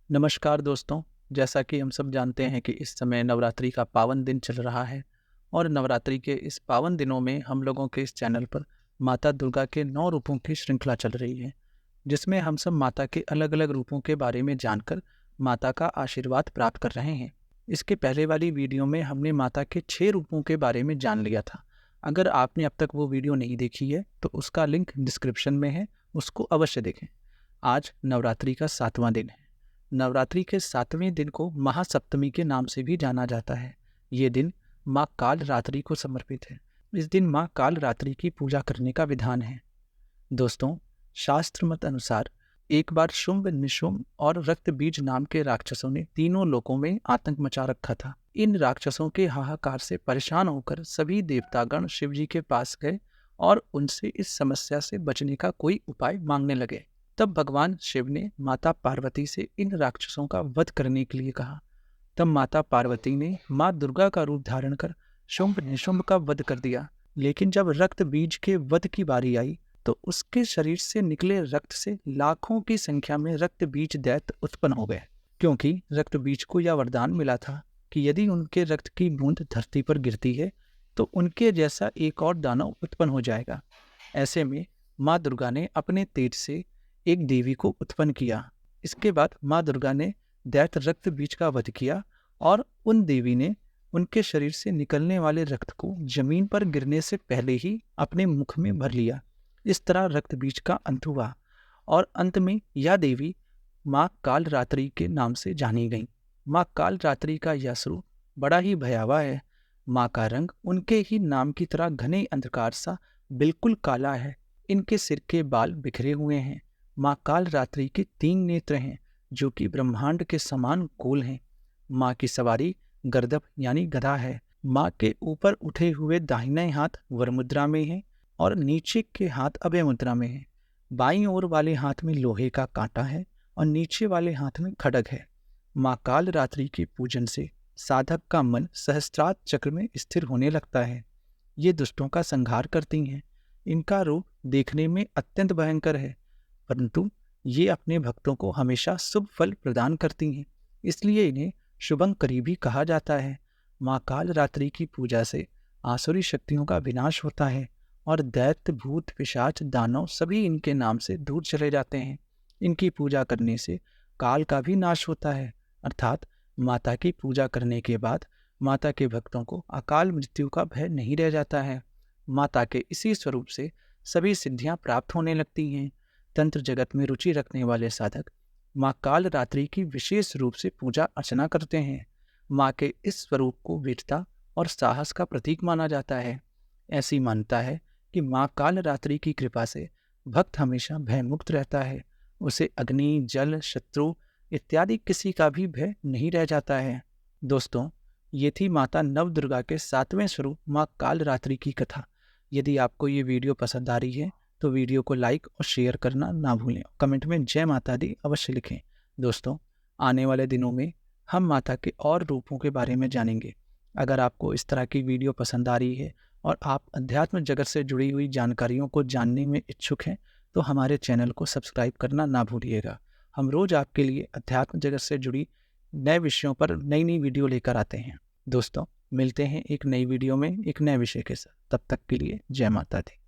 नमस्कार दोस्तों। जैसा कि हम सब जानते हैं कि इस समय नवरात्रि का पावन दिन चल रहा है और नवरात्रि के इस पावन दिनों में हम लोगों के इस चैनल पर माता दुर्गा के 9 रूपों की श्रृंखला चल रही है, जिसमें हम सब माता के अलग-अलग रूपों के बारे में जानकर माता का आशीर्वाद प्राप्त कर रहे हैं। इसके पहले वाली वीडियो में हमने माता के 6 रूपों के बारे में जान लिया था। अगर आपने अब तक वो वीडियो नहीं देखी है तो उसका लिंक डिस्क्रिप्शन में है, उसको अवश्य देखें। आज नवरात्रि का 7वां दिन है। नवरात्रि के 7वें दिन को महासप्तमी के नाम से भी जाना जाता है। ये दिन माँ काल रात्रि को समर्पित है। इस दिन माँ काल रात्रि की पूजा करने का विधान है। दोस्तों, शास्त्र मत अनुसार एक बार शुंभ, निशुंभ और रक्त बीज नाम के राक्षसों ने तीनों लोकों में आतंक मचा रखा था। इन राक्षसों के हाहाकार से परेशान होकर सभी देवतागण शिव जी के पास गए और उनसे इस समस्या से बचने का कोई उपाय मांगने लगे। तब भगवान शिव ने माता पार्वती से इन राक्षसों का वध करने के लिए कहा। तब माता पार्वती ने माँ दुर्गा का रूप धारण कर शुंभ निशुंभ का वध कर दिया। लेकिन जब रक्त बीज के वध की बारी आई तो उसके शरीर से निकले रक्त से लाखों की संख्या में रक्त बीज दैत्य उत्पन्न हो गए, क्योंकि रक्त बीज को यह वरदान मिला था कि यदि उनके रक्त की बूंद धरती पर गिरती है तो उनके जैसा एक और दानव उत्पन्न हो जाएगा। ऐसे में माँ दुर्गा ने अपने तेज से एक देवी को उत्पन्न किया। इसके बाद माँ दुर्गा ने दैत्य रक्त बीज का वध किया और उन देवी ने उनके शरीर से निकलने वाले रक्त को जमीन पर गिरने से पहले ही अपने मुख में भर लिया। इस तरह रक्त बीज का अंत हुआ और अंत में यह देवी माँ काल रात्रि के नाम से जानी गई। माँ काल रात्रि का यह स्वरूप बड़ा ही भयावह है। माँ का रंग उनके ही नाम की तरह घने अंधकार सा बिल्कुल काला है। इनके सिर के बाल बिखरे हुए हैं। माँ काल रात्रि के 3 नेत्र हैं जो कि ब्रह्मांड के समान गोल हैं। माँ की सवारी गर्दभ यानी गधा है। माँ के ऊपर उठे हुए दाहिने हाथ वरमुद्रा में है और नीचे के हाथ अभय मुद्रा में है। बाईं ओर वाले हाथ में लोहे का कांटा है और नीचे वाले हाथ में खड्ग है। माँ काल रात्रि के पूजन से साधक का मन सहस्त्रार चक्र में स्थिर होने लगता है। ये दुष्टों का संहार करती हैं। इनका रूप देखने में अत्यंत भयंकर है, परंतु ये अपने भक्तों को हमेशा शुभ फल प्रदान करती हैं, इसलिए इन्हें शुभंकरी भी कहा जाता है। माँ काल रात्रि की पूजा से आसुरी शक्तियों का विनाश होता है और दैत्य, भूत, पिशाच, दानव सभी इनके नाम से दूर चले जाते हैं। इनकी पूजा करने से काल का भी नाश होता है, अर्थात माता की पूजा करने के बाद माता के भक्तों को अकाल मृत्यु का भय नहीं रह जाता है। माता के इसी स्वरूप से सभी सिद्धियां प्राप्त होने लगती हैं। तंत्र जगत में रुचि रखने वाले साधक माँ काल रात्रि की विशेष रूप से पूजा अर्चना करते हैं। माँ के इस स्वरूप को वीरता और साहस का प्रतीक माना जाता है। ऐसी मान्यता है कि माँ काल रात्रि की कृपा से भक्त हमेशा भयमुक्त रहता है। उसे अग्नि, जल, शत्रु इत्यादि किसी का भी भय नहीं रह जाता है। दोस्तों, ये थी माता नव दुर्गा के 7वें स्वरूप माँ काल रात्रि की कथा। यदि आपको ये वीडियो पसंद आ रही है तो वीडियो को लाइक और शेयर करना ना भूलें। कमेंट में जय माता दी अवश्य लिखें। दोस्तों, आने वाले दिनों में हम माता के और रूपों के बारे में जानेंगे। अगर आपको इस तरह की वीडियो पसंद आ रही है और आप अध्यात्म जगत से जुड़ी हुई जानकारियों को जानने में इच्छुक हैं तो हमारे चैनल को सब्सक्राइब करना ना भूलिएगा। हम रोज आपके लिए अध्यात्म जगत से जुड़ी नए विषयों पर नई नई वीडियो लेकर आते हैं। दोस्तों, मिलते हैं एक नई वीडियो में एक नए विषय के साथ। तब तक के लिए जय माता दी।